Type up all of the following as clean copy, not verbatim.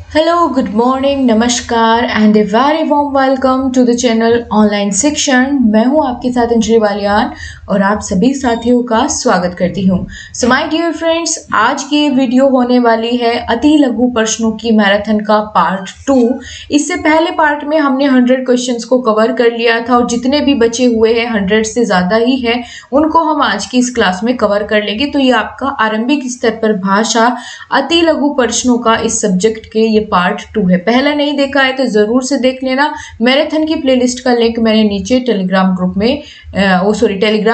Hello, good morning, नमस्कार and a very warm welcome to the channel online Shikshan. मैं हूं आपके साथ अंजलि बालियान और आप सभी साथियों का स्वागत करती हूं। सो माय डियर फ्रेंड्स, आज की ये वीडियो होने वाली है अति लघु प्रश्नों की मैराथन का पार्ट 2। इससे पहले पार्ट में हमने 100 क्वेश्चंस को कवर कर लिया था और जितने भी बचे हुए हैं 100 से ज़्यादा ही है, उनको हम आज की इस क्लास में कवर कर लेंगे। तो ये आपका आरंभिक स्तर पर भाषा अति लघु प्रश्नों का इस सब्जेक्ट के ये पार्ट 2 है। पहला नहीं देखा है तो जरूर से देख लेना। मैराथन की प्लेलिस्ट का लिंक मैंने नीचे टेलीग्राम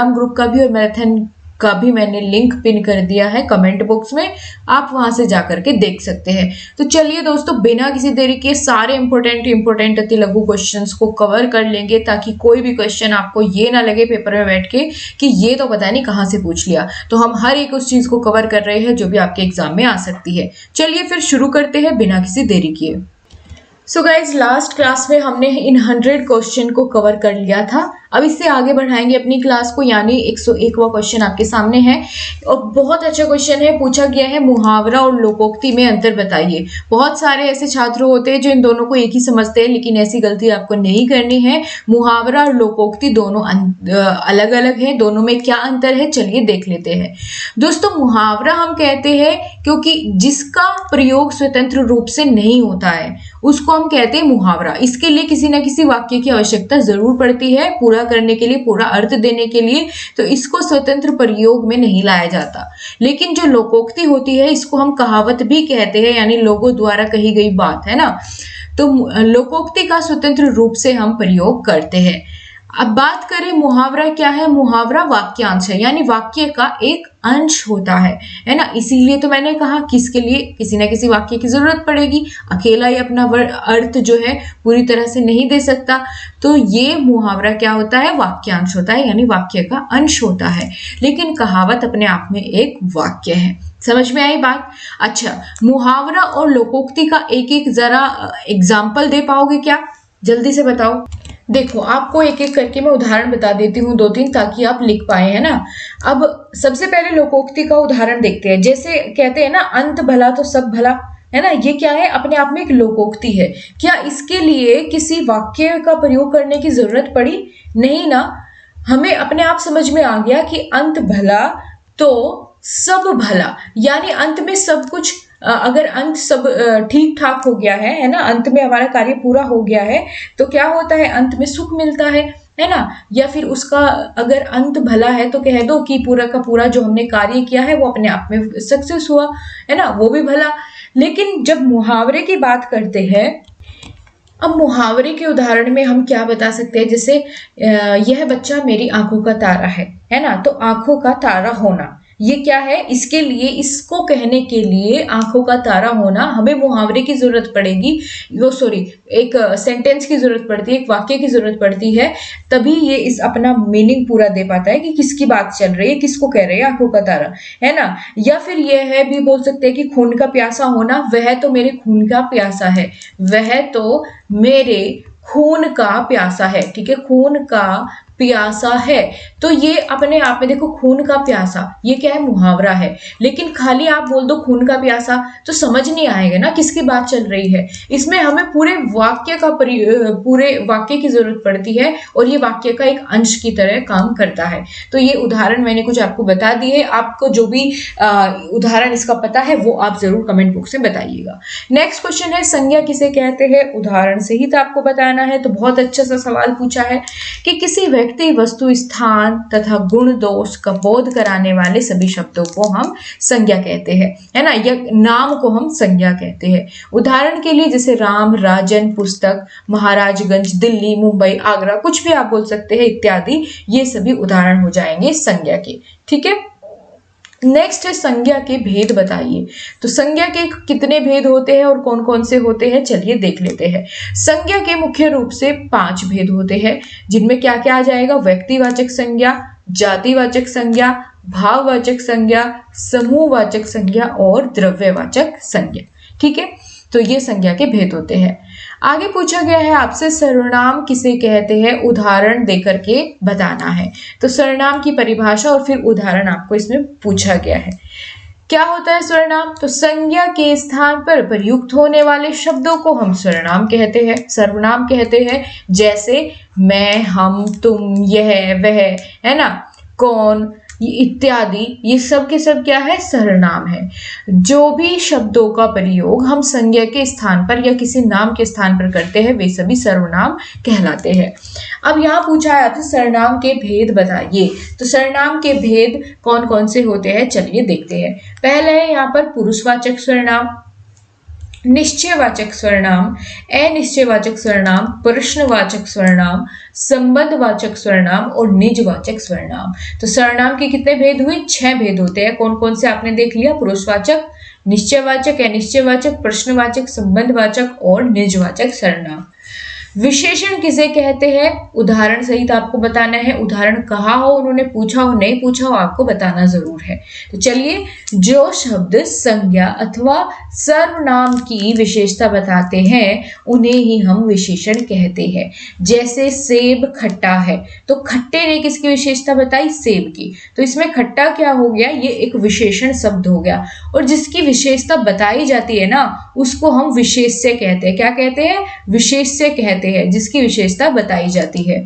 ग्रुप का भी और मैराथन का भी मैंने लिंक पिन कर दिया है कमेंट बॉक्स में, आप वहां से जाकर के देख सकते हैं। तो चलिए दोस्तों, बिना किसी देरी के सारे इंपॉर्टेंट अति लघु क्वेश्चंस को कवर कर लेंगे ताकि कोई भी क्वेश्चन आपको ये ना लगे पेपर में बैठ के कि ये तो पता नहीं कहाँ से पूछ लिया। तो हम हर एक उस चीज को कवर कर रहे हैं जो भी आपके एग्जाम में आ सकती है। चलिए फिर शुरू करते हैं बिना किसी देरी किए। सो गाइज, लास्ट क्लास में हमने इन 100 क्वेश्चन को कवर कर लिया था। अब इससे आगे बढ़ाएंगे अपनी क्लास को, यानी 101वां क्वेश्चन आपके सामने है और बहुत अच्छा क्वेश्चन है। पूछा गया है मुहावरा और लोकोक्ति में अंतर बताइए। बहुत सारे ऐसे छात्र होते हैं जो इन दोनों को एक ही समझते हैं, लेकिन ऐसी गलती आपको नहीं करनी है। मुहावरा और लोकोक्ति दोनों अलग अलग है। दोनों में क्या अंतर है, चलिए देख लेते हैं। दोस्तों, मुहावरा हम कहते हैं क्योंकि जिसका प्रयोग स्वतंत्र रूप से नहीं होता है उसको हम कहते हैं मुहावरा। इसके लिए किसी न किसी वाक्य की आवश्यकता जरूर पड़ती है पूरा करने के लिए, पूरा अर्थ देने के लिए, तो इसको स्वतंत्र प्रयोग में नहीं लाया जाता। लेकिन जो लोकोक्ति होती है इसको हम कहावत भी कहते हैं, यानी लोगों द्वारा कही गई बात है ना। तो लोकोक्ति का स्वतंत्र रूप से हम प्रयोग करते हैं। अब बात करें मुहावरा क्या है। मुहावरा वाक्यांश है, यानी वाक्य का एक अंश होता है ना। इसीलिए तो मैंने कहा कि इसके लिए किसी न किसी वाक्य की जरूरत पड़ेगी। अकेला ही अपना अर्थ जो है पूरी तरह से नहीं दे सकता। तो ये मुहावरा क्या होता है, वाक्यांश होता है, यानी वाक्य का अंश होता है। लेकिन कहावत अपने आप में एक वाक्य है। समझ में आई बात? अच्छा, मुहावरा और लोकोक्ति का एक एक जरा एग्जाम्पल दे पाओगे क्या? जल्दी से बताओ। देखो, आपको एक एक करके मैं उदाहरण बता देती हूँ 2-3, ताकि आप लिख पाए, है ना। अब सबसे पहले लोकोक्ति का उदाहरण देखते हैं। जैसे कहते हैं ना, अंत भला तो सब भला, है ना। ये क्या है, अपने आप में एक लोकोक्ति है। क्या इसके लिए किसी वाक्य का प्रयोग करने की जरूरत पड़ी? नहीं ना। हमें अपने आप समझ में आ गया कि अंत भला तो सब भला, यानी अंत में सब कुछ, अगर अंत सब ठीक ठाक हो गया है ना, अंत में हमारा कार्य पूरा हो गया है तो क्या होता है, अंत में सुख मिलता है ना। या फिर उसका अगर अंत भला है तो कह दो कि पूरा का पूरा जो हमने कार्य किया है वो अपने आप में सक्सेस हुआ, है ना, वो भी भला। लेकिन जब मुहावरे की बात करते हैं, अब मुहावरे के उदाहरण में हम क्या बता सकते हैं, जैसे यह बच्चा मेरी आंखों का तारा है ना। तो आंखों का तारा होना, ये क्या है, इसके लिए, इसको कहने के लिए आंखों का तारा होना हमें मुहावरे की जरूरत पड़ेगी, एक सेंटेंस की जरूरत पड़ती है, एक वाक्य की जरूरत पड़ती है, तभी ये इस अपना मीनिंग पूरा दे पाता है कि किसकी बात चल रही है, किसको कह रहे हैं आंखों का तारा, है ना। या फिर यह है भी बोल सकते हैं कि खून का प्यासा होना, वह तो मेरे खून का प्यासा है, वह तो मेरे खून का प्यासा है, ठीक है, खून का प्यासा है। तो ये अपने आप में देखो, खून का प्यासा ये क्या है, मुहावरा है। लेकिन खाली आप बोल दो खून का प्यासा तो समझ नहीं आएगा ना किसकी बात चल रही है। इसमें हमें पूरे वाक्य की जरूरत पड़ती है और ये वाक्य का एक अंश की तरह काम करता है। तो ये उदाहरण मैंने कुछ आपको बता दिए। आपको जो भी उदाहरण इसका पता है वो आप जरूर कमेंट बॉक्स में बताइएगा। नेक्स्ट क्वेश्चन है, संज्ञा किसे कहते हैं? उदाहरण से ही तो आपको बताना है। तो बहुत अच्छा सा सवाल पूछा है कि किसी व्यक्ति, वस्तु, स्थान तथा गुण दोष का बोध कराने वाले सभी शब्दों को हम संज्ञा कहते हैं, है ना, या नाम को हम संज्ञा कहते हैं। उदाहरण के लिए जैसे राम, राजन, पुस्तक, महाराजगंज, दिल्ली, मुंबई, आगरा, कुछ भी आप बोल सकते हैं इत्यादि। ये सभी उदाहरण हो जाएंगे संज्ञा के, ठीक है। नेक्स्ट है, संज्ञा के भेद बताइए। तो संज्ञा के कितने भेद होते हैं और कौन कौन से होते हैं, चलिए देख लेते हैं। संज्ञा के मुख्य रूप से 5 भेद होते हैं, जिनमें क्या क्या आ जाएगा, व्यक्तिवाचक संज्ञा, जातिवाचक संज्ञा, भाववाचक संज्ञा, समूहवाचक संज्ञा और द्रव्यवाचक संज्ञा, ठीक है। तो ये संज्ञा के भेद होते हैं। आगे पूछा गया है आपसे, सर्वनाम किसे कहते हैं? उदाहरण देकर के बताना है। तो सर्वनाम की परिभाषा और फिर उदाहरण आपको इसमें पूछा गया है। क्या होता है सर्वनाम? तो संज्ञा के स्थान पर प्रयुक्त होने वाले शब्दों को हम सर्वनाम कहते हैं, सर्वनाम कहते हैं। जैसे मैं, हम, तुम, यह, वह, है ना, कौन, इत्यादि, ये सब के सब क्या है? सर्वनाम है। जो भी शब्दों का प्रयोग हम संज्ञा के स्थान पर या किसी नाम के स्थान पर करते हैं वे सभी सर्वनाम कहलाते हैं। अब यहाँ पूछा है आपसे सर्वनाम के भेद बताइए। तो सर्वनाम के भेद कौन कौन से होते हैं, चलिए देखते हैं। पहले है यहाँ पर पुरुषवाचक सर्वनाम, निश्चयवाचक सर्वनाम, अनिश्चयवाचक सर्वनाम, प्रश्नवाचक सर्वनाम, संबंधवाचक सर्वनाम और निजवाचक सर्वनाम। तो सर्वनाम के कितने भेद हुए? 6 भेद होते हैं। कौन कौन से आपने देख लिया? पुरुषवाचक, निश्चयवाचक, अनिश्चयवाचक, प्रश्नवाचक, संबंधवाचक और निजवाचक सर्वनाम। विशेषण किसे कहते हैं? उदाहरण सहित आपको बताना है। उदाहरण कहा हो, उन्होंने पूछा हो, नहीं पूछा हो, आपको बताना जरूर है। तो चलिए, जो शब्द संज्ञा अथवा सर्वनाम की विशेषता बताते हैं उन्हें ही हम विशेषण कहते हैं। जैसे सेब खट्टा है, तो खट्टे ने किसकी विशेषता बताई? सेब की। तो इसमें खट्टा क्या हो गया? ये एक विशेषण शब्द हो गया। और जिसकी विशेषता बताई जाती है ना, उसको हम विशेष्य कहते हैं। क्या कहते हैं? विशेष्य कहते हैं, जिसकी विशेषता बताई जाती है।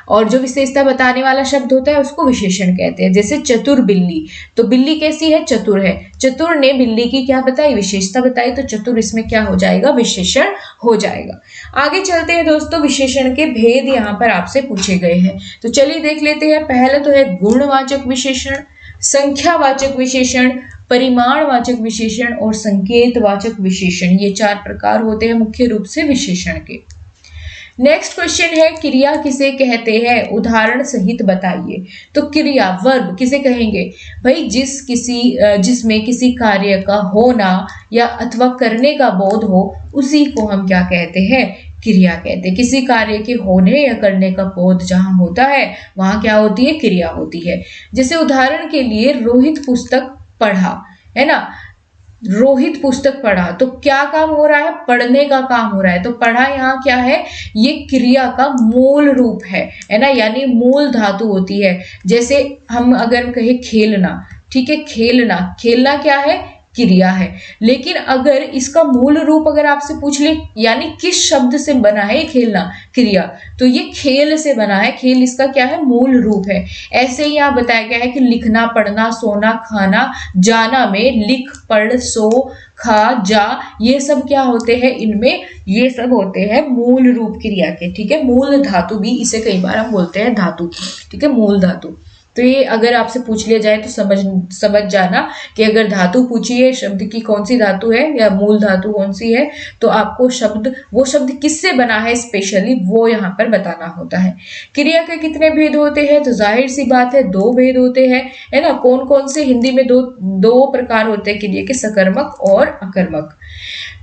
और जो विशेषता बताने वाला शब्द होता है उसको विशेषण कहते हैं। जैसे चतुर बिल्ली, तो बिल्ली कैसी है? चतुर है। चतुर ने बिल्ली की क्या बताई? विशेषता बताई, तो चतुर इसमें क्या हो जाएगा? विशेषण हो जाएगा। आगे चलते हैं दोस्तों, विशेषण के भेद यहाँ पर आपसे पूछे गए हैं। तो चलिए देख लेते हैं। पहला तो है गुणवाचक विशेषण, संख्यावाचक विशेषण, परिमाणवाचक विशेषण और संकेतवाचक विशेषण। ये 4 प्रकार होते हैं मुख्य रूप से विशेषण के। नेक्स्ट क्वेश्चन है, क्रिया किसे कहते हैं? उदाहरण सहित बताइए। तो क्रिया, वर्ब किसे कहेंगे? भाई जिसमें किसी कार्य का होना या अथवा करने का बोध हो, उसी को हम क्या कहते हैं? क्रिया कहते हैं। किसी कार्य के होने या करने का बोध जहां होता है वहां क्या होती है? क्रिया होती है। जैसे उदाहरण के लिए रोहित पुस्तक पढ़ा, है ना, रोहित पुस्तक पढ़ा, तो क्या काम हो रहा है? पढ़ने का काम हो रहा है। तो पढ़ा यहाँ क्या है? ये क्रिया का मूल रूप है ना, यानी मूल धातु होती है। जैसे हम अगर कहे खेलना, ठीक है, खेलना, खेलना क्या है? क्रिया है। लेकिन अगर इसका मूल रूप अगर आपसे पूछ ले, यानी किस शब्द से बना है खेलना, क्रिया, तो ये खेल से बना है। खेल इसका क्या है? मूल रूप है। ऐसे ही यहाँ बताया गया है कि लिखना, पढ़ना, सोना, खाना, जाना में लिख, पढ़, सो, खा, जा, ये सब क्या होते हैं? इनमें ये सब होते हैं मूल रूप क्रिया के। ठीक है, मूल धातु भी इसे कई बार हम बोलते हैं धातु। ठीक है, मूल धातु। तो ये अगर आपसे पूछ लिया जाए तो समझ जाना कि अगर धातु पूछी है शब्द की कौन सी धातु है या मूल धातु कौन सी है, तो आपको वो शब्द किससे बना है स्पेशली वो यहाँ पर बताना होता है। क्रिया के कितने भेद होते हैं? तो जाहिर सी बात है 2 भेद होते हैं, है ना। कौन कौन से? हिंदी में दो प्रकार होते हैं क्रिया के, सकर्मक और अकर्मक।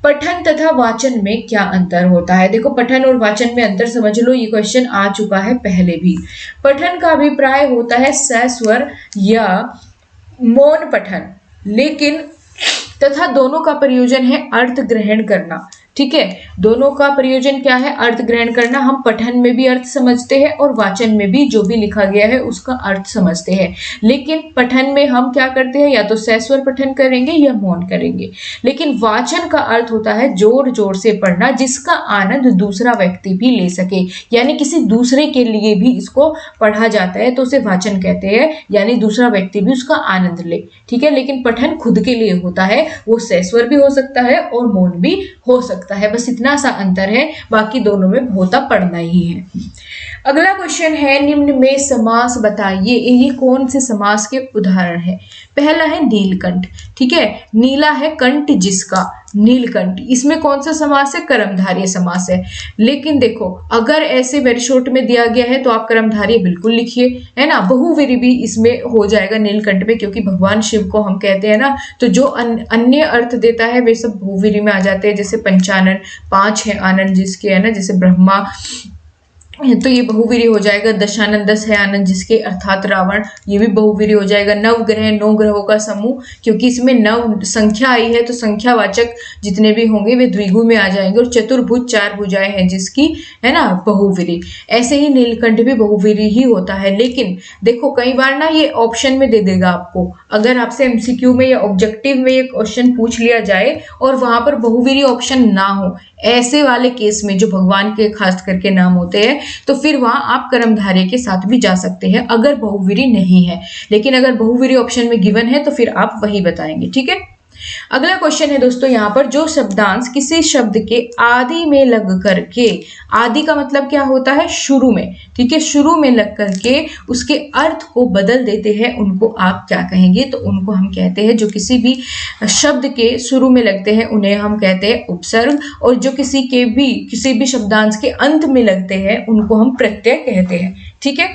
पठन तथा वाचन में क्या अंतर होता है? देखो, पठन और वाचन में अंतर समझ लो, ये क्वेश्चन आ चुका है पहले भी। पठन का अभिप्राय होता है सस्वर या मौन पठन, लेकिन तथा दोनों का प्रयोजन है अर्थ ग्रहण करना। ठीक है, दोनों का प्रयोजन क्या है? अर्थ ग्रहण करना। हम पठन में भी अर्थ समझते हैं और वाचन में भी जो भी लिखा गया है उसका अर्थ समझते हैं। लेकिन पठन में हम क्या करते हैं? या तो सस्वर पठन करेंगे या मौन करेंगे। लेकिन वाचन का अर्थ होता है जोर जोर से पढ़ना, जिसका आनंद दूसरा व्यक्ति भी ले सके, यानी किसी दूसरे के लिए भी इसको पढ़ा जाता है तो उसे वाचन कहते हैं, यानी दूसरा व्यक्ति भी उसका आनंद ले। ठीक है, लेकिन पठन खुद के लिए होता है, वो सस्वर भी हो सकता है और मौन भी हो सकता है। बस इतना सा अंतर है, बाकी दोनों में होता पढ़ना ही है। अगला क्वेश्चन है, निम्न में समास बताइए। ये कौन से समास के उदाहरण है? पहला है नीलकंठ। ठीक है, नीला है कंठ जिसका, नीलकंठ। इसमें कौन सा समास है? कर्मधारय समास है। लेकिन देखो, अगर ऐसे वेरी शॉर्ट में दिया गया है तो आप कर्मधारय बिल्कुल लिखिए, है ना। बहुवीरी भी इसमें हो जाएगा नीलकंठ में, क्योंकि भगवान शिव को हम कहते हैं ना, तो जो अन्य अर्थ देता है वे सब बहुवीरी में आ जाते हैं। जैसे पंचानन, 5 है आनंद जिसके, है ना, जैसे ब्रह्मा, तो ये बहुवीरी हो जाएगा। दशानंदस है आनंद जिसके अर्थात रावण, ये भी बहुवीरी हो जाएगा। नवग्रह, 9 ग्रहों का समूह, क्योंकि इसमें 9 संख्या आई है तो संख्यावाचक जितने भी होंगे वे द्विगु में आ जाएंगे। और चतुर्भुज 4 भुजाएं हैं जिसकी, है ना, बहुवीरी। ऐसे ही नीलकंठ भी बहुवीरी ही होता है। लेकिन देखो कई बार ना ये ऑप्शन में दे देगा आपको, अगर आपसे एमसीक्यू में या ऑब्जेक्टिव में ये क्वेश्चन पूछ लिया जाए और वहां पर बहुवीरी ऑप्शन ना हो, ऐसे वाले केस में जो भगवान के खास करके नाम होते हैं, तो फिर वहां आप कर्मधारय के साथ भी जा सकते हैं अगर बहुवीरी नहीं है। लेकिन अगर बहुवीरी ऑप्शन में गिवन है तो फिर आप वही बताएंगे, ठीक है। अगला क्वेश्चन है दोस्तों यहाँ पर, जो शब्दांश किसी शब्द के आदि में लग करके, आदि का मतलब क्या होता है, शुरू में, ठीक है, शुरू में लग करके उसके अर्थ को बदल देते हैं, उनको आप क्या कहेंगे? तो उनको हम कहते हैं, जो किसी भी शब्द के शुरू में लगते हैं उन्हें हम कहते हैं उपसर्ग, और जो किसी भी शब्दांश के अंत में लगते हैं उनको हम प्रत्यय कहते हैं, ठीक है।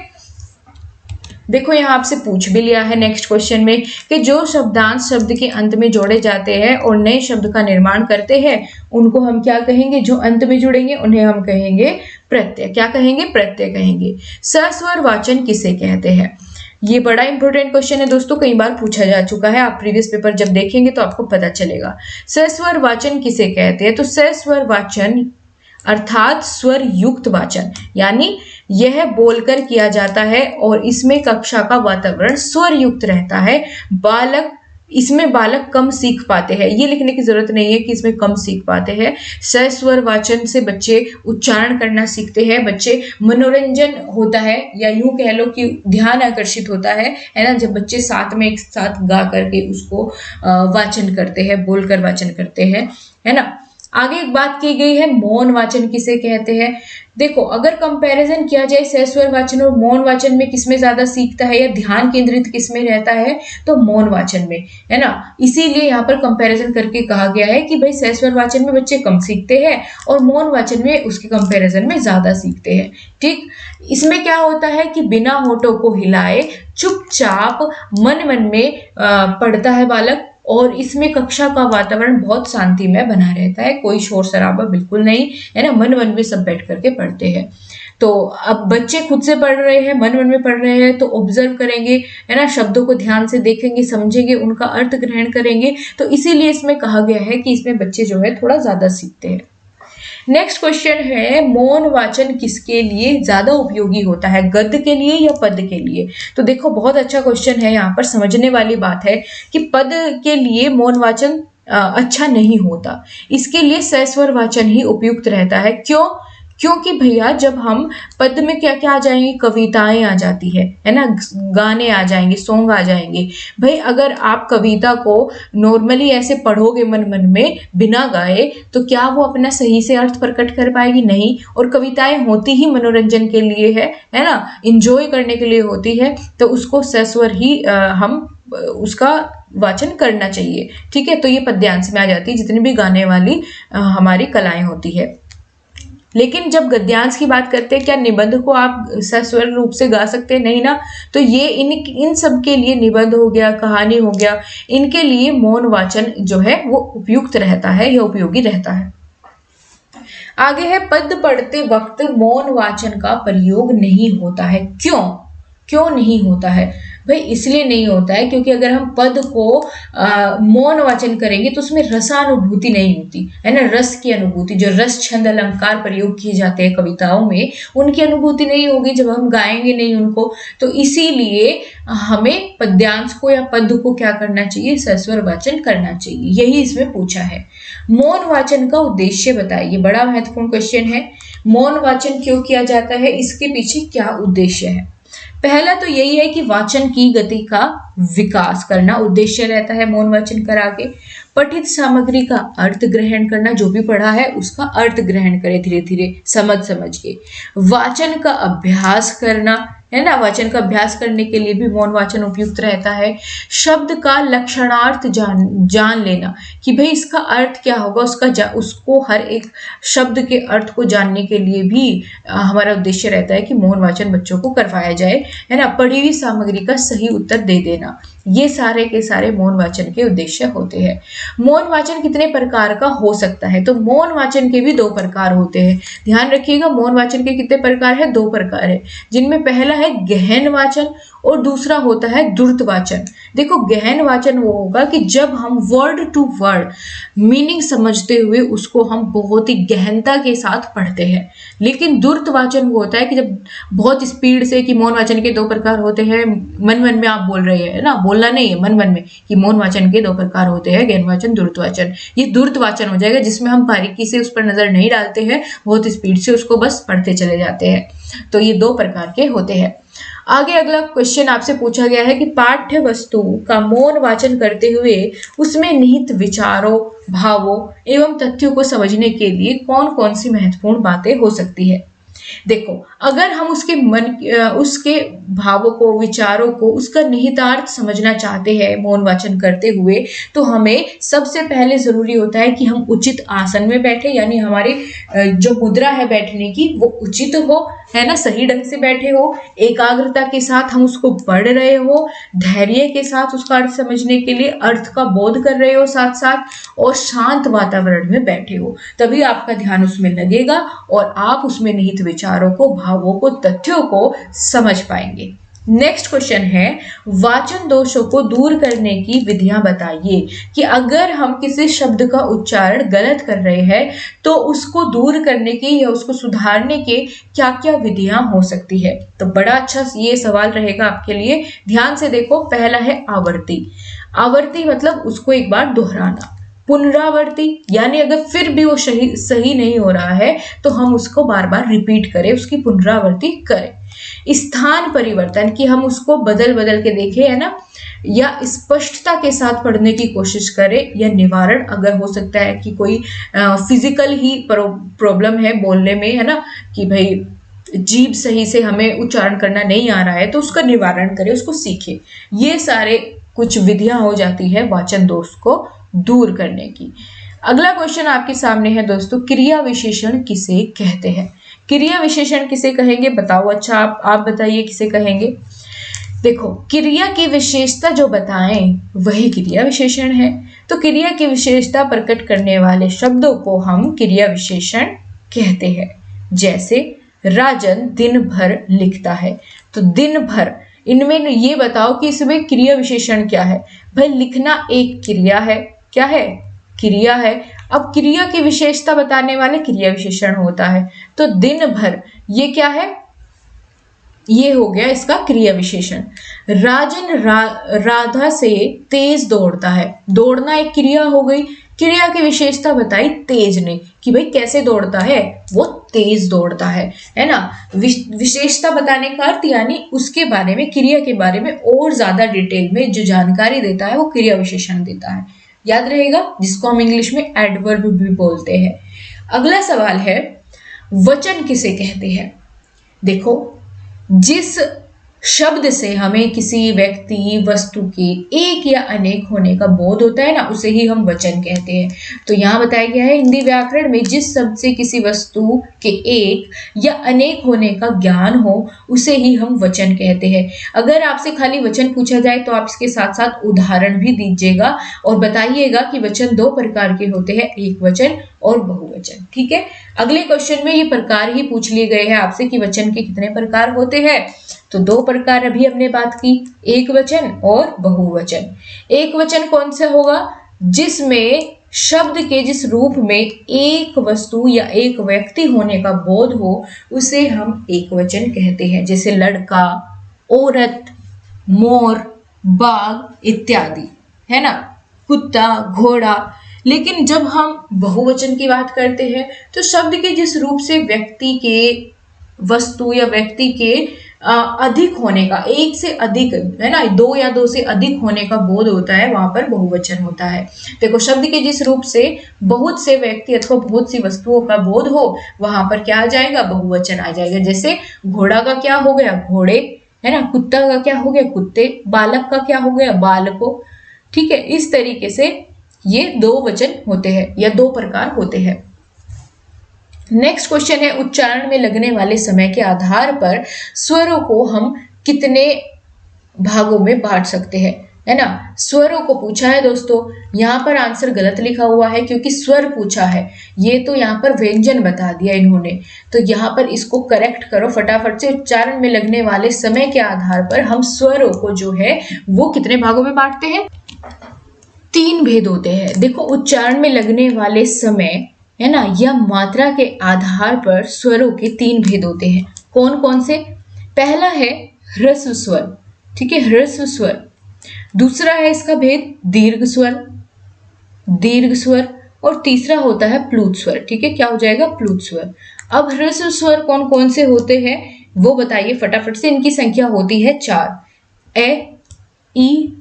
देखो यहाँ आपसे पूछ भी लिया है नेक्स्ट क्वेश्चन में कि जो शब्दांश शब्द के अंत में जोड़े जाते हैं और नए शब्द का निर्माण करते हैं उनको हम क्या कहेंगे? जो अंत में जुड़ेंगे उन्हें हम कहेंगे प्रत्यय। क्या कहेंगे? प्रत्यय कहेंगे। सस्वर वाचन किसे कहते हैं? ये बड़ा इंपॉर्टेंट क्वेश्चन है दोस्तों, कई बार पूछा जा चुका है। आप प्रीवियस पेपर जब देखेंगे तो आपको पता चलेगा। सस्वर वाचन किसे कहते हैं? तो सस्वर वाचन अर्थात स्वर युक्त वाचन, यानी यह बोलकर किया जाता है और इसमें कक्षा का वातावरण स्वर युक्त रहता है। इसमें बालक कम सीख पाते हैं, ये लिखने की जरूरत नहीं है कि इसमें कम सीख पाते हैं। सस्वर वाचन से बच्चे उच्चारण करना सीखते हैं, बच्चे मनोरंजन होता है, या यूं कह लो कि ध्यान आकर्षित होता है ना, जब बच्चे साथ में एक साथ गा करके उसको वाचन करते हैं, बोलकर वाचन करते हैं, है ना। आगे एक बात की गई है, मौन वाचन किसे कहते हैं? देखो अगर कंपैरिजन किया जाए सस्वर वाचन और मौन वाचन में किसमें ज्यादा सीखता है या ध्यान केंद्रित किसमें रहता है, तो मौन वाचन में, है ना। इसीलिए यहाँ पर कंपैरिजन करके कहा गया है कि भाई सस्वर वाचन में बच्चे कम सीखते हैं और मौन वाचन में उसके कंपैरिजन में ज्यादा सीखते हैं, ठीक। इसमें क्या होता है कि बिना होठों को हिलाए चुपचाप मन मन में पढ़ता है बालक, और इसमें कक्षा का वातावरण बहुत शांतिमय बना रहता है, कोई शोर शराबा बिल्कुल नहीं, है ना। मन मन में सब बैठ करके पढ़ते हैं। तो अब बच्चे खुद से पढ़ रहे हैं, मन मन में पढ़ रहे हैं, तो ऑब्जर्व करेंगे, है ना, शब्दों को ध्यान से देखेंगे, समझेंगे, उनका अर्थ ग्रहण करेंगे। तो इसीलिए इसमें कहा गया है कि इसमें बच्चे जो है थोड़ा ज्यादा सीखते हैं। नेक्स्ट क्वेश्चन है, मौन वाचन किसके लिए ज्यादा उपयोगी होता है, गद्य के लिए या पद के लिए? तो देखो बहुत अच्छा क्वेश्चन है, यहाँ पर समझने वाली बात है कि पद के लिए मौन वाचन अच्छा नहीं होता, इसके लिए सस्वर वाचन ही उपयुक्त रहता है। क्यों? क्योंकि भैया जब हम पद में क्या क्या आ जाएंगी, कविताएं आ जाती है ना, गाने आ जाएंगे, सॉन्ग आ जाएंगे। भाई अगर आप कविता को नॉर्मली ऐसे पढ़ोगे मन मन में बिना गाए, तो क्या वो अपना सही से अर्थ प्रकट कर पाएगी? नहीं। और कविताएं होती ही मनोरंजन के लिए है ना, इंजॉय करने के लिए होती है, तो उसको सस्वर ही हम उसका वाचन करना चाहिए, ठीक है। तो ये पद्यांश में आ जाती है जितनी भी गाने वाली हमारी कलाएं होती है। लेकिन जब गद्यांश की बात करते हैं, क्या निबंध को आप सस्वर रूप से गा सकते हैं? नहीं ना। तो ये इन सब के लिए, निबंध हो गया, कहानी हो गया, इनके लिए मौन वाचन जो है वो उपयुक्त रहता है या उपयोगी रहता है। आगे है, पद पढ़ते वक्त मौन वाचन का प्रयोग नहीं होता है। क्यों नहीं होता है? भाई इसलिए नहीं होता है क्योंकि अगर हम पद को मौन वाचन करेंगे तो उसमें रसानुभूति नहीं होती, है ना। रस की अनुभूति, जो रस छंद अलंकार प्रयोग किए जाते हैं कविताओं में, उनकी अनुभूति नहीं होगी जब हम गाएंगे नहीं उनको। तो इसीलिए हमें पद्यांश को या पद को क्या करना चाहिए? सस्वर वाचन करना चाहिए। यही इसमें पूछा है। मौन वाचन का उद्देश्य बताइए, बड़ा महत्वपूर्ण क्वेश्चन है। मौन वाचन क्यों किया जाता है, इसके पीछे क्या उद्देश्य है? पहला तो यही है कि वाचन की गति का विकास करना उद्देश्य रहता है मौन वाचन करा के। पठित सामग्री का अर्थ ग्रहण करना, जो भी पढ़ा है उसका अर्थ ग्रहण करे धीरे धीरे समझ के। वाचन का अभ्यास करना, है ना, वाचन का अभ्यास करने के लिए भी मौन वाचन उपयुक्त रहता है। शब्द का लक्षणार्थ जान लेना कि भाई इसका अर्थ क्या होगा, उसको हर एक शब्द के अर्थ को जानने के लिए भी हमारा उद्देश्य रहता है कि मौन वाचन बच्चों को करवाया जाए, है ना। पढ़ी हुई सामग्री का सही उत्तर दे देना, ये सारे के सारे मौन वाचन के उद्देश्य होते हैं। मौन वाचन कितने प्रकार का हो सकता है? तो मौन वाचन के भी 2 प्रकार होते हैं। ध्यान रखिएगा, मौन वाचन के कितने प्रकार है? 2 प्रकार है, जिनमें पहला है गहन वाचन और दूसरा होता है द्रुत वाचन। देखो, गहन वाचन वो होगा कि जब हम वर्ड टू वर्ड मीनिंग समझते हुए उसको हम बहुत ही गहनता के साथ पढ़ते हैं। लेकिन द्रुत वाचन वो होता है कि जब बहुत स्पीड से, कि मौन वाचन के 2 प्रकार होते हैं, मन मन में आप बोल रहे हैं ना, बोलना नहीं है, मन मन में, कि मौन वाचन के 2 प्रकार होते हैं, गहन वाचन, द्रुत वाचन। ये द्रुत वाचन हो जाएगा, जिसमें हम बारीकी से उस पर नजर नहीं डालते हैं, बहुत स्पीड से उसको बस पढ़ते चले जाते हैं। तो ये 2 प्रकार के होते हैं। आगे अगला क्वेश्चन आपसे पूछा गया है कि पाठ्य वस्तु का मौन वाचन करते हुए उसमें निहित विचारों, भावों एवं तथ्यों को समझने के लिए कौन कौन सी महत्वपूर्ण बातें हो सकती है। देखो, अगर हम उसके भावों को, विचारों को, उसका निहितार्थ समझना चाहते हैं मौन वाचन करते हुए, तो हमें सबसे पहले जरूरी होता है कि हम उचित आसन में बैठे, यानी हमारी जो मुद्रा है बैठने की वो उचित हो, है ना, सही ढंग से बैठे हो, एकाग्रता के साथ हम उसको पढ़ रहे हो, धैर्य के साथ उसका अर्थ समझने के लिए अर्थ का बोध कर रहे हो साथ साथ, और शांत वातावरण में बैठे हो। तभी आपका ध्यान उसमें लगेगा और आप उसमें निहित विचारों को, भावों को, तथ्यों को समझ पाएंगे। नेक्स्ट क्वेश्चन है, वाचन दोषों को दूर करने की विधियां बताइए, कि अगर हम किसी शब्द का उच्चारण गलत कर रहे हैं तो उसको दूर करने की या उसको सुधारने के क्या क्या विधियां हो सकती है। तो बड़ा अच्छा ये सवाल रहेगा आपके लिए, ध्यान से देखो। पहला है आवर्ती। आवर्ती मतलब उसको एक बार दोहराना। पुनरावर्ती यानी अगर फिर भी वो सही नहीं हो रहा है तो हम उसको बार बार रिपीट करें, उसकी पुनरावर्ती करें। स्थान परिवर्तन, कि हम उसको बदल बदल के देखें, है ना, या स्पष्टता के साथ पढ़ने की कोशिश करें। या निवारण, अगर हो सकता है कि कोई फिजिकल ही प्रॉब्लम है बोलने में, है ना, कि भाई जीभ सही से हमें उच्चारण करना नहीं आ रहा है, तो उसका निवारण करें, उसको सीखें। ये सारे कुछ विधियां हो जाती है वाचन दोष को दूर करने की। अगला क्वेश्चन आपके सामने है दोस्तों, क्रिया विशेषण किसे कहते हैं? क्रिया विशेषण किसे कहेंगे बताओ। अच्छा, आप बताइए किसे कहेंगे। देखो, क्रिया की विशेषता जो बताएं वही क्रिया विशेषण है। तो क्रिया की विशेषता प्रकट करने वाले शब्दों को हम क्रिया विशेषण कहते हैं। जैसे राजन दिन भर लिखता है, तो दिन भर, इनमें ये बताओ कि इसमें क्रिया विशेषण क्या है। भाई, लिखना एक क्रिया है, क्या है? क्रिया है। अब क्रिया की विशेषता बताने वाले क्रिया विशेषण होता है। तो दिन भर, ये क्या है? ये हो गया इसका क्रिया विशेषण। राजन राधा से तेज दौड़ता है। दौड़ना एक क्रिया हो गई। क्रिया की विशेषता बताई तेज ने, कि भाई कैसे दौड़ता है, वो तेज दौड़ता है ना। विशेषता बताने का अर्थ यानी उसके बारे में, क्रिया के बारे में और ज्यादा डिटेल में जो जानकारी देता है वो क्रिया विशेषण देता है। याद रहेगा, जिसको हम इंग्लिश में एडवर्ब भी बोलते हैं। अगला सवाल है, वचन किसे कहते हैं? देखो, जिस शब्द से हमें किसी व्यक्ति, वस्तु के एक या अनेक होने का बोध होता है ना, उसे ही हम वचन कहते हैं। तो यहाँ बताया गया है हिंदी व्याकरण में, जिस शब्द से किसी वस्तु के एक या अनेक होने का ज्ञान हो उसे ही हम वचन कहते हैं। अगर आपसे खाली वचन पूछा जाए तो आप इसके साथ साथ उदाहरण भी दीजिएगा और बताइएगा कि वचन 2 प्रकार के होते हैं, एक वचन और बहुवचन। ठीक है, अगले क्वेश्चन में ये प्रकार ही पूछ लिए गए हैं आपसे कि वचन के कितने प्रकार होते हैं। तो 2 प्रकार अभी हमने बात की, एक वचन और बहुवचन। एक वचन कौन सा होगा? जिसमें शब्द के जिस रूप में एक वस्तु या एक व्यक्ति होने का बोध हो उसे हम एक वचन कहते हैं। जैसे लड़का, औरत, मोर, बाघ इत्यादि, है ना, कुत्ता, घोड़ा। लेकिन जब हम बहुवचन की बात करते हैं तो शब्द के जिस रूप से व्यक्ति के, वस्तु या व्यक्ति के अधिक होने का, एक से अधिक, है ना, 2 या 2 से अधिक होने का बोध होता है, वहां पर बहुवचन होता है। देखो, शब्द के जिस रूप से बहुत से व्यक्ति अथवा बहुत सी वस्तुओं का बोध हो वहां पर क्या आ जाएगा? बहुवचन आ जाएगा। जैसे घोड़ा का क्या हो गया? घोड़े, है ना, कुत्ता का क्या हो गया? कुत्ते, बालक का क्या हो गया? बालकों। ठीक है, इस तरीके से ये 2 वचन होते हैं या 2 प्रकार होते हैं। नेक्स्ट क्वेश्चन है, उच्चारण में लगने वाले समय के आधार पर स्वरों को हम कितने भागों में बांट सकते हैं? है ना। स्वरों को पूछा है दोस्तों, यहाँ पर आंसर गलत लिखा हुआ है क्योंकि स्वर पूछा है, ये तो यहाँ पर व्यंजन बता दिया इन्होंने। तो यहाँ पर इसको करेक्ट करो फटाफट से। उच्चारण में लगने वाले समय के आधार पर हम स्वरों को जो है वो कितने भागों में बांटते हैं? 3 भेद होते हैं। देखो, उच्चारण में लगने वाले समय, है ना, या मात्रा के आधार पर स्वरों के 3 भेद होते हैं। कौन कौन से? पहला है ह्रस्व स्वर, ठीक है, ह्रस्व स्वर। दूसरा है इसका भेद दीर्घ स्वर, दीर्घ स्वर। और तीसरा होता है प्लूत स्वर, ठीक है, क्या हो जाएगा? प्लूत स्वर। अब ह्रस्व स्वर कौन कौन से होते हैं वो बताइए फटाफट से। इनकी संख्या होती है 4, ए, ई,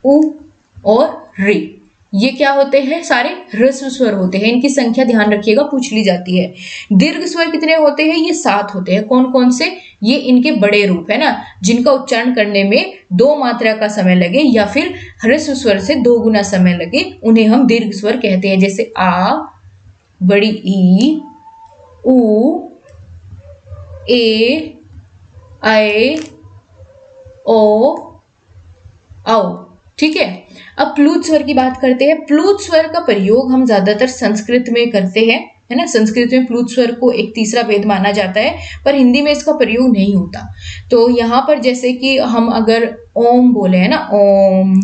उ और रे। ये क्या होते हैं? सारे ह्रस्व स्वर होते हैं। इनकी संख्या ध्यान रखिएगा, पूछ ली जाती है। दीर्घ स्वर कितने होते हैं? ये 7 होते हैं। कौन कौन से? ये इनके बड़े रूप है ना, जिनका उच्चारण करने में 2 मात्रा का समय लगे या फिर ह्रस्व स्वर से 2 गुना समय लगे, उन्हें हम दीर्घ स्वर कहते हैं। जैसे आ, बड़ी ई, उ, ए, ऐ, ओ, औ, ठीक है। अब प्लूत स्वर की बात करते हैं। प्लूत स्वर का प्रयोग हम ज्यादातर संस्कृत में करते हैं, है ना। संस्कृत में प्लूत स्वर को एक तीसरा भेद माना जाता है, पर हिंदी में इसका प्रयोग नहीं होता। तो यहाँ पर जैसे कि हम अगर ओम बोले, है ना, ओम,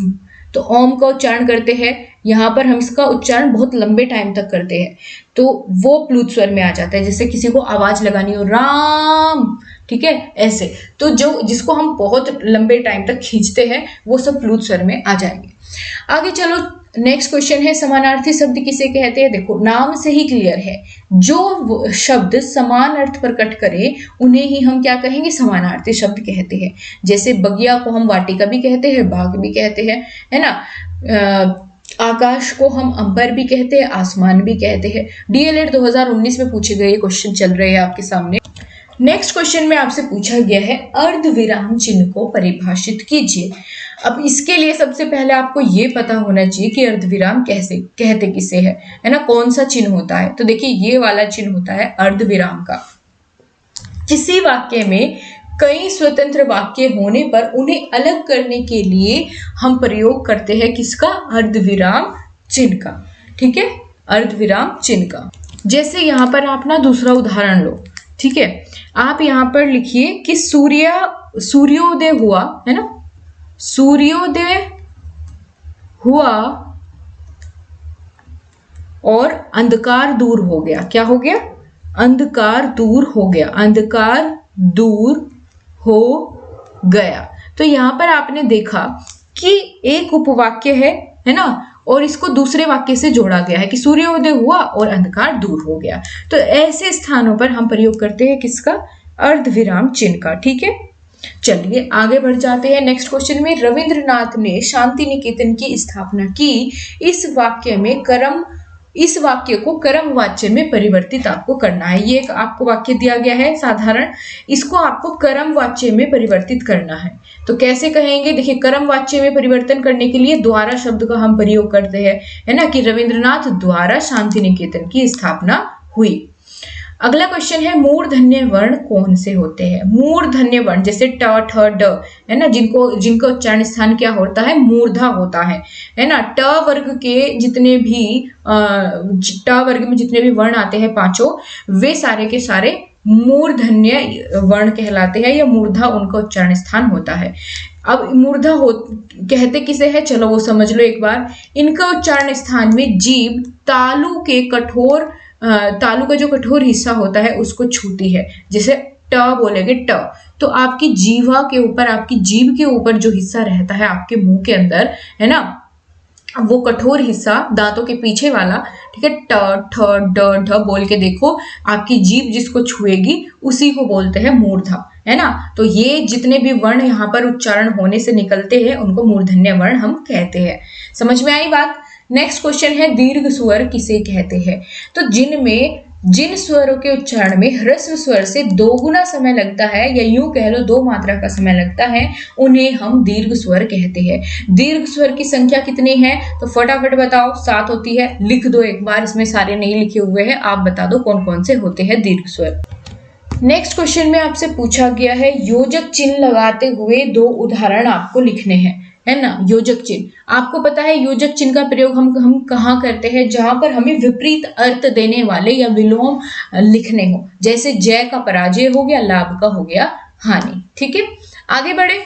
तो ओम का उच्चारण करते हैं, यहाँ पर हम इसका उच्चारण बहुत लंबे टाइम तक करते हैं, तो वो प्लूत स्वर में आ जाता है। जैसे किसी को आवाज लगानी हो, राम, ठीक है, ऐसे। तो जो जिसको हम बहुत लंबे टाइम तक खींचते हैं वो सब प्लूत स्वर में आ जाएंगे। आगे चलो, नेक्स्ट क्वेश्चन है समानार्थी शब्द किसे कहते हैं? देखो, नाम से ही क्लियर है, जो शब्द समान अर्थ प्रकट करे उन्हें ही हम क्या कहेंगे? समानार्थी शब्द कहते हैं। जैसे बगिया को हम वाटिका भी कहते हैं, बाग भी कहते हैं, है ना। आकाश को हम अंबर भी कहते हैं, आसमान भी कहते हैं। डीएलएड 2019 में पूछे गए क्वेश्चन चल रहे हैं आपके सामने। नेक्स्ट क्वेश्चन में आपसे पूछा गया है अर्धविराम चिन्ह को परिभाषित कीजिए। अब इसके लिए सबसे पहले आपको ये पता होना चाहिए कि अर्धविराम कैसे कहते किसे है ना, कौन सा चिन्ह होता है। तो देखिए, ये वाला चिन्ह होता है अर्धविराम का। किसी वाक्य में कई स्वतंत्र वाक्य होने पर उन्हें अलग करने के लिए हम प्रयोग करते हैं किसका? अर्धविराम चिन्ह का, ठीक है, अर्धविराम चिन्ह का। जैसे यहाँ पर आप ना दूसरा उदाहरण लो, ठीक है। आप यहाँ पर लिखिए कि सूर्योदय हुआ, है ना, सूर्योदय हुआ और अंधकार दूर हो गया। क्या हो गया? अंधकार दूर हो गया, अंधकार दूर हो गया। तो यहां पर आपने देखा कि एक उपवाक्य है ना, और इसको दूसरे वाक्य से जोड़ा गया है कि सूर्योदय हुआ और अंधकार दूर हो गया। तो ऐसे स्थानों पर हम प्रयोग करते हैं किसका? अर्धविराम चिन्ह का, ठीक है। चलिए आगे बढ़ जाते हैं नेक्स्ट क्वेश्चन में। रविंद्रनाथ ने शांति निकेतन की स्थापना की। इस वाक्य को कर्म वाच्य में परिवर्तित आपको करना है। ये एक आपको वाक्य दिया गया है साधारण, इसको आपको कर्म वाच्य में परिवर्तित करना है। तो कैसे कहेंगे? देखिए, कर्म वाच्य में परिवर्तन करने के लिए द्वारा शब्द का हम प्रयोग करते हैं, है ना, कि रविंद्रनाथ द्वारा शांति निकेतन की स्थापना हुई। अगला क्वेश्चन है मूर्धन्य वर्ण कौन से होते हैं? मूर्धन्य वर्ण जैसे ट, ठ, ड, है ना, जिनका उच्चारण स्थान क्या होता है? मूर्धा होता है ना। ट वर्ग में जितने भी वर्ण आते हैं पांचों, वे सारे के सारे मूर्धन्य वर्ण कहलाते हैं, या मूर्धा उनका उच्चारण स्थान होता है। अब मूर्धा कहते किसे है? चलो वो समझ लो एक बार। इनका उच्चारण स्थान में जीभ तालु का जो कठोर हिस्सा होता है उसको छूती है। जैसे ट बोलेंगे ट, तो आपकी जीवा के ऊपर, आपकी जीभ के ऊपर जो हिस्सा रहता है आपके मुंह के अंदर, है ना, वो कठोर हिस्सा दांतों के पीछे वाला, ठीक है, ट, ठ, ड, ढ बोल के देखो, आपकी जीभ जिसको छुएगी उसी को बोलते हैं मूर्धा, है ना। तो ये जितने भी वर्ण यहाँ पर उच्चारण होने से निकलते हैं उनको मूर्धन्य वर्ण हम कहते हैं। समझ में आई बात? नेक्स्ट क्वेश्चन है दीर्घ स्वर किसे कहते हैं? तो जिन स्वरों के उच्चारण में ह्रस्व स्वर से 2 गुना समय लगता है, या यूं कह लो 2 मात्रा का समय लगता है, उन्हें हम दीर्घ स्वर कहते हैं। दीर्घ स्वर की संख्या कितनी है? तो फटाफट बताओ। 7 होती है। लिख दो एक बार, इसमें सारे नहीं लिखे हुए हैं, आप बता दो कौन कौन से होते हैं दीर्घ स्वर। नेक्स्ट क्वेश्चन में आपसे पूछा गया है योजक चिन्ह लगाते हुए 2 उदाहरण आपको लिखने हैं, है ना, योजक चिन्ह। आपको पता है योजक चिन्ह का प्रयोग हम कहाँ करते हैं, जहां पर हमें विपरीत अर्थ देने वाले या विलोम लिखने हो, जैसे जय का पराजय हो गया, लाभ का हो गया हानि। ठीक है, आगे बढ़े।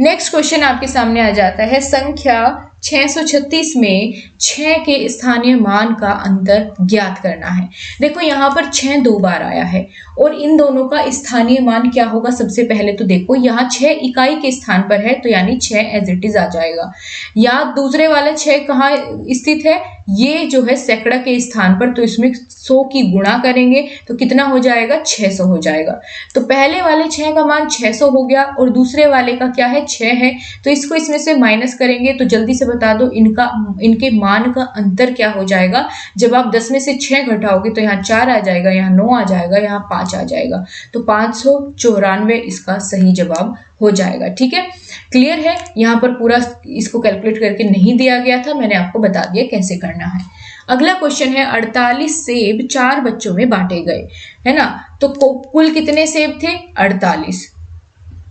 नेक्स्ट क्वेश्चन आपके सामने आ जाता है, संख्या 636 में 6 के स्थानीय मान का अंतर ज्ञात करना है। देखो यहाँ पर 6 दो बार आया है और इन दोनों का स्थानीय मान क्या होगा। सबसे पहले तो देखो यहाँ 6 इकाई के स्थान पर है, तो यानी 6 एज इट इज आ जाएगा। या दूसरे वाला 6 कहाँ स्थित है, ये जो है सैकड़ा के स्थान पर, तो इसमें 100 की गुणा करेंगे तो कितना हो जाएगा, 600 हो जाएगा। तो पहले वाले 6 का मान 600 हो गया और दूसरे वाले का क्या है, 6 है, तो इसको इसमें से माइनस करेंगे तो जल्दी से बता दो इनके मान का अंतर क्या हो जाएगा। जब आप 10 में से 6 घटाओगे तो यहाँ 4 आ जाएगा, यहाँ 9 आ जाएगा, यहाँ 5 आ जाएगा, तो 594 इसका सही जवाब हो जाएगा। ठीक है, क्लियर है। यहाँ पर पूरा इसको कैलकुलेट करके नहीं दिया गया था, मैंने आपको बता दिया कैसे करना है। अगला क्वेश्चन है, 48 सेब 4 बच्चों में बांटे गए, है ना। तो कुल कितने सेब थे, 48।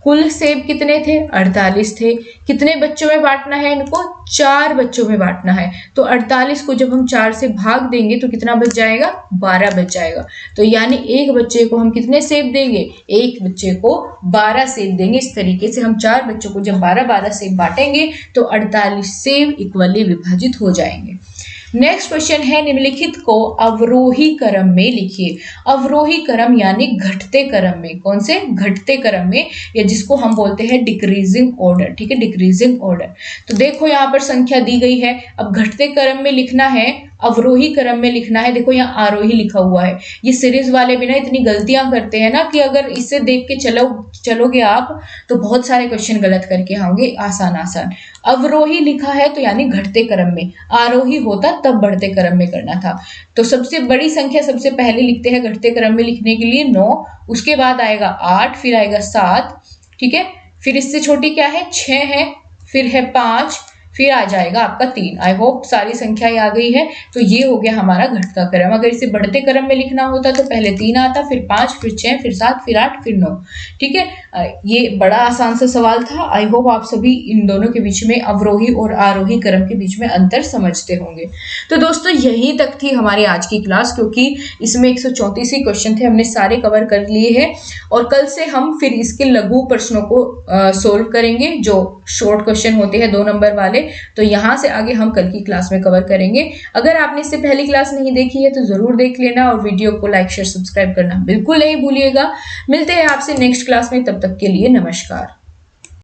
कुल सेब कितने थे, 48 थे। कितने बच्चों में बांटना है इनको, 4 बच्चों में बांटना है। तो 48 को जब हम 4 से भाग देंगे तो कितना बच जाएगा, 12 बच जाएगा। तो यानी एक बच्चे को हम कितने सेब देंगे, एक बच्चे को 12 सेब देंगे। इस तरीके से हम 4 बच्चों को जब 12-12 सेब बांटेंगे तो 48 सेब इक्वली विभाजित हो जाएंगे। नेक्स्ट क्वेश्चन है, निम्नलिखित को अवरोही क्रम में लिखिए। अवरोही क्रम यानी घटते क्रम में, कौन से, घटते क्रम में, या जिसको हम बोलते हैं डिक्रीजिंग ऑर्डर। ठीक है, डिक्रीजिंग ऑर्डर। तो देखो यहाँ पर संख्या दी गई है, अब घटते क्रम में लिखना है, अवरोही क्रम में लिखना है। देखो यहाँ आरोही लिखा हुआ है। ये सीरीज वाले भी ना इतनी गलतियां करते हैं ना कि अगर इससे देख के चलोगे आप तो बहुत सारे क्वेश्चन गलत करके आओगे, आसान आसान। अवरोही लिखा है तो यानी घटते क्रम में, आरोही होता तब बढ़ते क्रम में करना था। तो सबसे बड़ी संख्या सबसे पहले लिखते हैं घटते क्रम में लिखने के लिए 9, उसके बाद आएगा 8, फिर आएगा 7, ठीक है, फिर इससे छोटी क्या है, 6 है, फिर है 5, फिर आ जाएगा आपका 3। आई होप सारी संख्याएं आ गई है। तो ये हो गया हमारा घटता क्रम। अगर इसे बढ़ते क्रम में लिखना होता तो पहले 3 आता, फिर 5, फिर 6, फिर 7, फिर 8, फिर 9। ठीक है, ये बड़ा आसान सा सवाल था। आई होप आप सभी इन दोनों के बीच में, अवरोही और आरोही क्रम के बीच में अंतर समझते होंगे। तो दोस्तों यही तक थी हमारी आज की क्लास, क्योंकि इसमें 134 ही क्वेश्चन थे, हमने सारे कवर कर लिए हैं। और कल से हम फिर इसके लघु प्रश्नों को सोल्व करेंगे, जो शॉर्ट क्वेश्चन होते हैं 2 नंबर वाले। तो यहां से आगे हम कल की क्लास में कवर करेंगे। अगर आपने इससे पहली क्लास नहीं देखी है तो जरूर देख लेना और वीडियो को लाइक शेयर सब्सक्राइब करना बिल्कुल नहीं भूलिएगा। मिलते हैं आपसे नेक्स्ट क्लास में, तब तक के लिए नमस्कार।